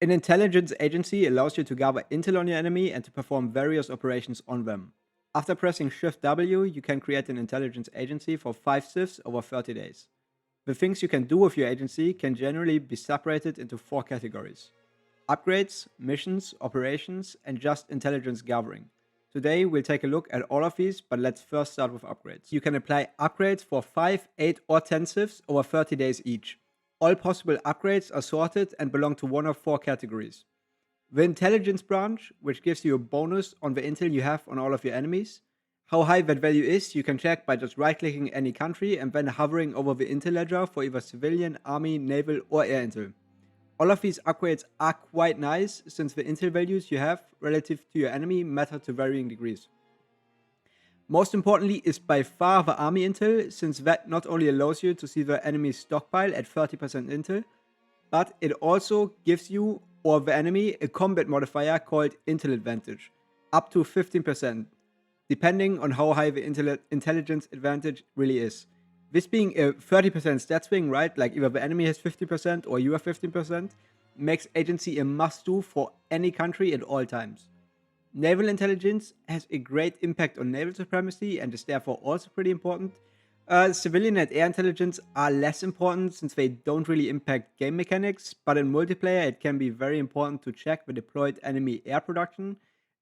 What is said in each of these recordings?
An intelligence agency allows you to gather intel on your enemy and to perform various operations on them. After pressing Shift W, you can create an intelligence agency for 5 shifts over 30 days. The things you can do with your agency can generally be separated into 4 categories: upgrades, missions, operations, and just intelligence gathering. Today, we'll take a look at all of these, but let's first start with upgrades. You can apply upgrades for 5, 8, or 10 shifts over 30 days each. All possible upgrades are sorted and belong to one of 4 categories: the intelligence branch, which gives you a bonus on the intel you have on all of your enemies. How high that value is, you can check by just right-clicking any country and then hovering over the intel ledger for either civilian, army, naval, or air intel. All of these upgrades are quite nice, since the intel values you have relative to your enemy matter to varying degrees. Most importantly is by far the army intel, since that not only allows you to see the enemy's stockpile at 30% intel, but it also gives you or the enemy a combat modifier called intel advantage, up to 15%, depending on how high the intelligence advantage really is. This being a 30% stat swing, right? Like either the enemy has 50% or you have 15%, makes agency a must-do for any country at all times. Naval intelligence has a great impact on naval supremacy and is therefore also pretty important. Civilian and air intelligence are less important since they don't really impact game mechanics, but in multiplayer it can be very important to check the deployed enemy air production,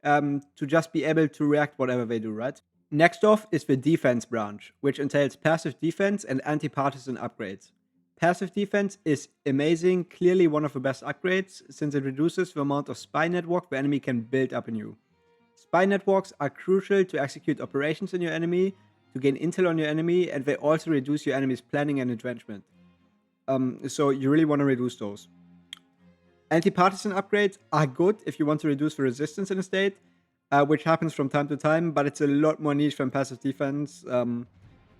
to just be able to react whatever they do, right? Next off is the defense branch, which entails passive defense and anti-partisan upgrades. Passive defense is amazing, clearly one of the best upgrades, since it reduces the amount of spy network the enemy can build up in you. Spy networks are crucial to execute operations in your enemy, to gain intel on your enemy, and they also reduce your enemy's planning and entrenchment. So you really want to reduce those. Anti-partisan upgrades are good if you want to reduce the resistance in a state, which happens from time to time, but it's a lot more niche than passive defense,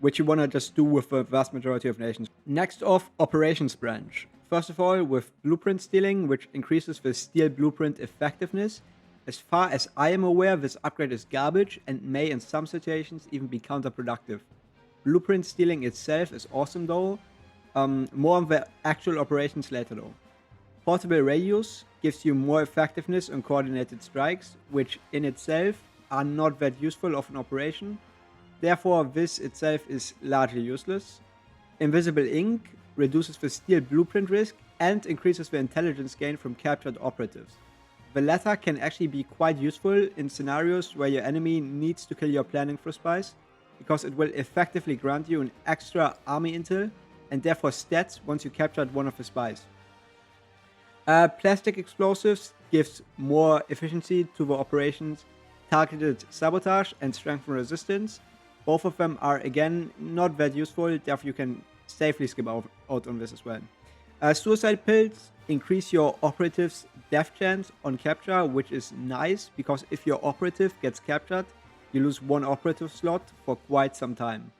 which you want to just do with the vast majority of nations. Next off, operations branch. First of all, with blueprint stealing, which increases the steal blueprint effectiveness. As far as I am aware, this upgrade is garbage and may in some situations even be counterproductive. Blueprint stealing itself is awesome though. More on the actual operations later though. Portable radios gives you more effectiveness on coordinated strikes, which in itself are not that useful of an operation. Therefore, this itself is largely useless. Invisible ink reduces the steal blueprint risk and increases the intelligence gain from captured operatives. The latter can actually be quite useful in scenarios where your enemy needs to kill your planning for spies, because it will effectively grant you an extra army intel and therefore stats once you captured one of the spies. Plastic explosives gives more efficiency to the operations, targeted sabotage and strengthen resistance. Both of them are again not that useful, therefore you can safely skip out on this as well. Suicide pills increase your operative's death chance on capture, which is nice because if your operative gets captured, you lose one operative slot for quite some time.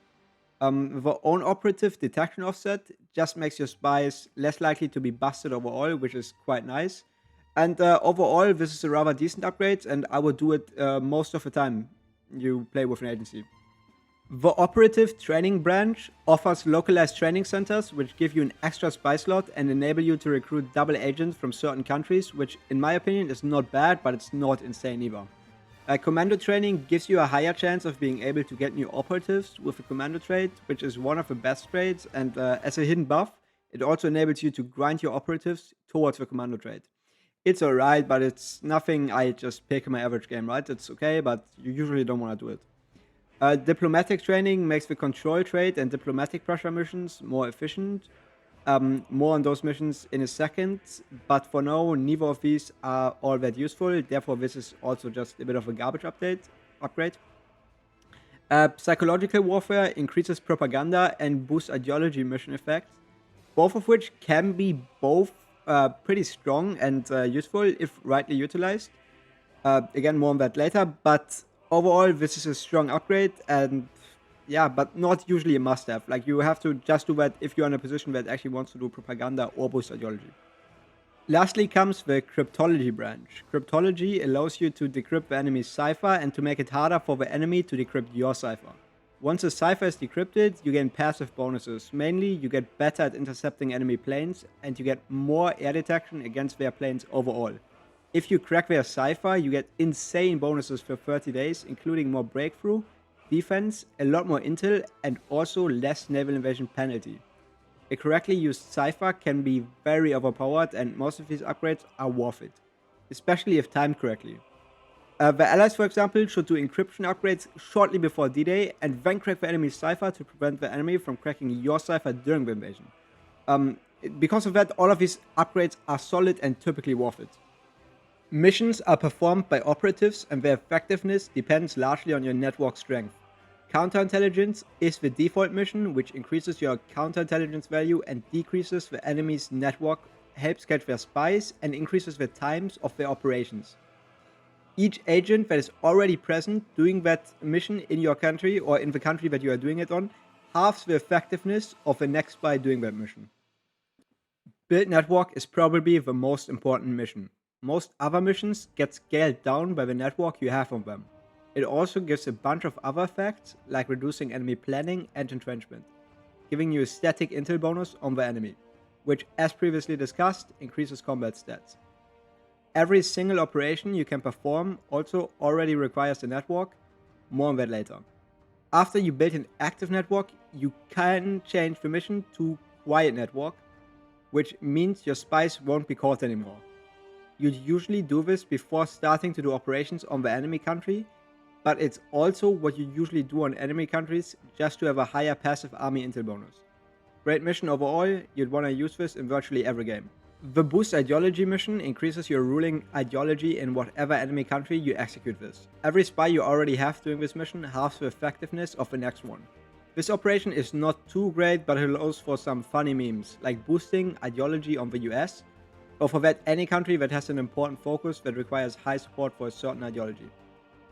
The own operative detection offset just makes your spies less likely to be busted overall, which is quite nice. And overall, this is a rather decent upgrade, and I would do it most of the time you play with an agency. The Operative training branch offers localized training centers, which give you an extra spy slot and enable you to recruit double agents from certain countries, which in my opinion is not bad, but it's not insane either. Commando training gives you a higher chance of being able to get new operatives with a commando trait, which is one of the best traits, and as a hidden buff, it also enables you to grind your operatives towards the commando trait. It's alright, but it's nothing I just pick in my average game, right? It's okay, but you usually don't want to do it. Diplomatic training makes the control trait and diplomatic pressure missions more efficient. More on those missions in a second, but for now, neither of these are all that useful. Therefore, this is also just a bit of a garbage upgrade. Psychological warfare increases propaganda and boosts ideology mission effects, both of which can be both pretty strong and useful if rightly utilized. Again, more on that later, but overall, this is a strong upgrade, and yeah, but not usually a must-have. Like, you have to just do that if you're in a position that actually wants to do propaganda or boost ideology. Lastly comes the Cryptology branch. Cryptology allows you to decrypt the enemy's cipher and to make it harder for the enemy to decrypt your cipher. Once a cipher is decrypted, you gain passive bonuses. Mainly, you get better at intercepting enemy planes, and you get more air detection against their planes overall. If you crack their cipher, you get insane bonuses for 30 days, including more breakthrough, defense, a lot more intel, and also less naval invasion penalty. A correctly used cipher can be very overpowered, and most of these upgrades are worth it, especially if timed correctly. The allies, for example, should do encryption upgrades shortly before D-Day and then crack the enemy's cipher to prevent the enemy from cracking your cipher during the invasion. Because of that, all of these upgrades are solid and typically worth it. Missions are performed by operatives, and their effectiveness depends largely on your network strength. Counterintelligence is the default mission, which increases your counterintelligence value and decreases the enemy's network, helps catch their spies, and increases the times of their operations. Each agent that is already present doing that mission in your country or in the country that you are doing it on halves the effectiveness of the next spy doing that mission. Build network is probably the most important mission. Most other missions get scaled down by the network you have on them. It also gives a bunch of other effects, like reducing enemy planning and entrenchment, giving you a static intel bonus on the enemy, which, as previously discussed, increases combat stats. Every single operation you can perform also already requires a network, more on that later. After you build an active network, you can change the mission to quiet network, which means your spies won't be caught anymore. You'd usually do this before starting to do operations on the enemy country, but it's also what you usually do on enemy countries just to have a higher passive army intel bonus. Great mission overall, you'd want to use this in virtually every game. The Boost Ideology mission increases your ruling ideology in whatever enemy country you execute this. Every spy you already have doing this mission halves the effectiveness of the next one. This operation is not too great, but it allows for some funny memes, like boosting ideology on the US, or for that any country that has an important focus that requires high support for a certain ideology.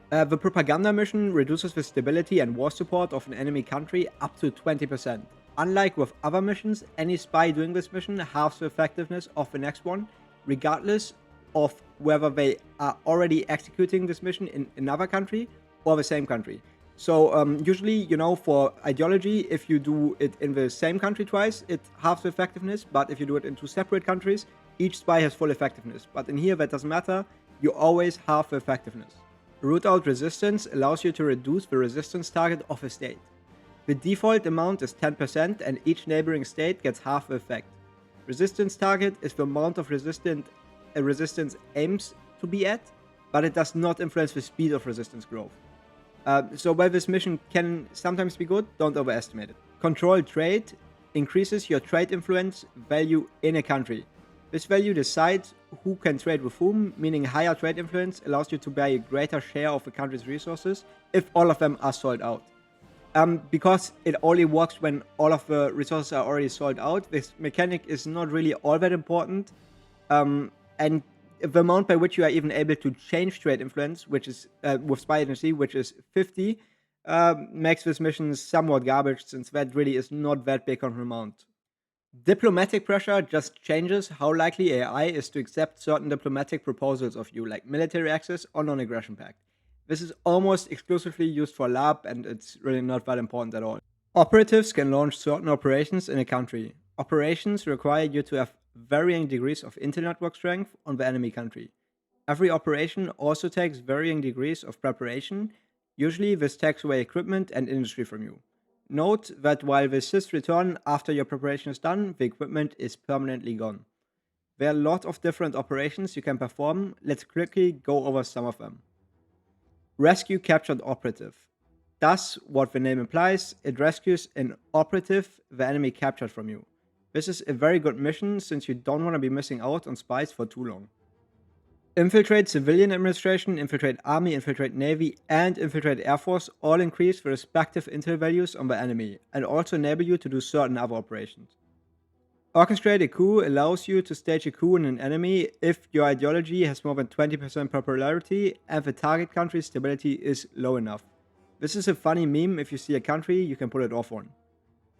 The Propaganda mission reduces the stability and war support of an enemy country up to 20%. Unlike with other missions, any spy doing this mission halves the effectiveness of the next one, regardless of whether they are already executing this mission in another country or the same country. So usually, for ideology, if you do it in the same country twice, it halves the effectiveness, but if you do it in two separate countries, each spy has full effectiveness. But in here, that doesn't matter, you always halve the effectiveness. Root out resistance allows you to reduce the resistance target of a state. The default amount is 10%, and each neighboring state gets half the effect. Resistance target is the amount of resistance aims to be at, but it does not influence the speed of resistance growth. So while this mission can sometimes be good, don't overestimate it. Control trade increases your trade influence value in a country. This value decides who can trade with whom, meaning higher trade influence allows you to buy a greater share of the country's resources if all of them are sold out. Because it only works when all of the resources are already sold out, this mechanic is not really all that important. And the amount by which you are even able to change trade influence, which is with spy agency, which is 50, makes this mission somewhat garbage, since that really is not that big of an amount. Diplomatic pressure just changes how likely AI is to accept certain diplomatic proposals of you, like military access or non-aggression pact. This is almost exclusively used for LARP, and it's really not that important at all. Operatives can launch certain operations in a country. Operations require you to have varying degrees of intel network strength on the enemy country. Every operation also takes varying degrees of preparation. Usually this takes away equipment and industry from you. Note that while the assists return after your preparation is done, the equipment is permanently gone. There are a lot of different operations you can perform. Let's quickly go over some of them. Rescue captured operative. Thus, what the name implies, it rescues an operative the enemy captured from you. This is a very good mission, since you don't want to be missing out on spies for too long. Infiltrate civilian administration, infiltrate army, infiltrate navy, and infiltrate air force all increase the respective intel values on the enemy, and also enable you to do certain other operations. Orchestrate a coup allows you to stage a coup in an enemy if your ideology has more than 20% popularity and the target country's stability is low enough. This is a funny meme. If you see a country, you can put it off on.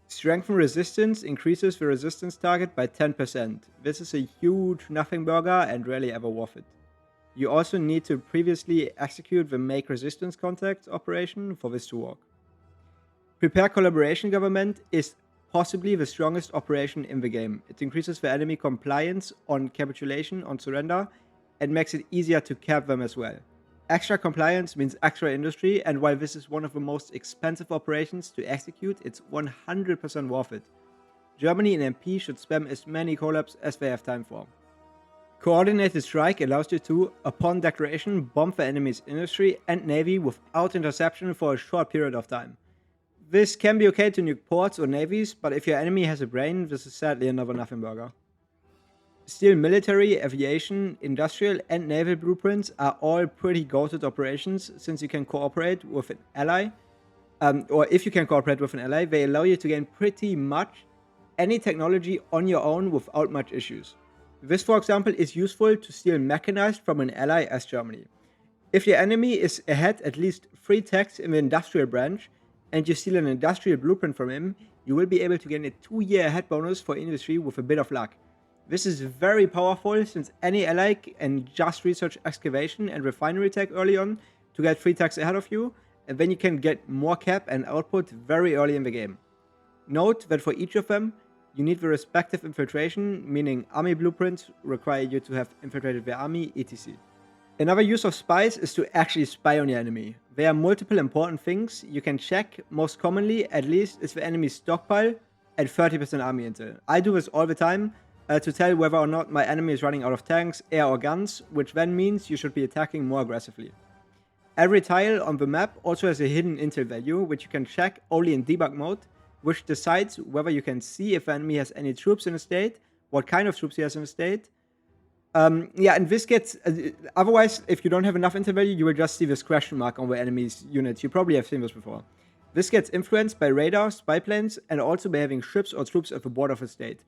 Strengthen resistance increases the resistance target by 10%. This is a huge nothing burger and rarely ever worth it. You also need to previously execute the make resistance contact operation for this to work. Prepare Collaboration Government is possibly the strongest operation in the game. It increases the enemy compliance on capitulation, on surrender, and makes it easier to cap them as well. Extra compliance means extra industry, and while this is one of the most expensive operations to execute, it's 100% worth it. Germany and MP should spam as many collabs as they have time for. Coordinated Strike allows you to, upon declaration, bomb the enemy's industry and navy without interception for a short period of time. This can be okay to nuke ports or navies, but if your enemy has a brain, this is sadly another nothing burger. Still, military, aviation, industrial, and naval blueprints are all pretty goated operations since you can cooperate with an ally. Or if you can cooperate with an ally, they allow you to gain pretty much any technology on your own without much issues. This, for example, is useful to steal mechanized from an ally as Germany. If your enemy is ahead at least 3 techs in the industrial branch, and you steal an industrial blueprint from him, you will be able to gain a 2-year ahead bonus for industry with a bit of luck. This is very powerful since any ally can just research excavation and refinery tech early on to get 3 techs ahead of you, and then you can get more cap and output very early in the game. Note that for each of them, you need the respective infiltration, meaning army blueprints require you to have infiltrated the army, etc. Another use of spies is to actually spy on your enemy. There are multiple important things you can check. Most commonly, at least, is the enemy's stockpile and 30% army intel. I do this all the time to tell whether or not my enemy is running out of tanks, air or guns, which then means you should be attacking more aggressively. Every tile on the map also has a hidden intel value, which you can check only in debug mode, which decides whether you can see if the enemy has any troops in a state, what kind of troops he has in a state. And this gets... otherwise, if you don't have enough intel value, you will just see this question mark on the enemy's units. You probably have seen this before. This gets influenced by radar, spy planes, and also by having ships or troops at the border of a state.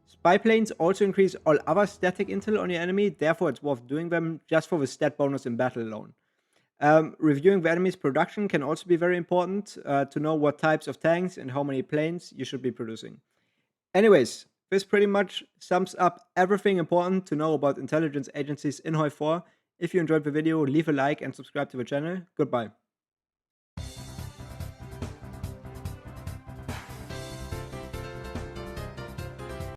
Spy planes also increase all other static intel on your enemy, therefore it's worth doing them just for the stat bonus in battle alone. Reviewing the enemy's production can also be very important to know what types of tanks and how many planes you should be producing. Anyways, this pretty much sums up everything important to know about intelligence agencies in HOI4. If you enjoyed the video, leave a like and subscribe to the channel. Goodbye.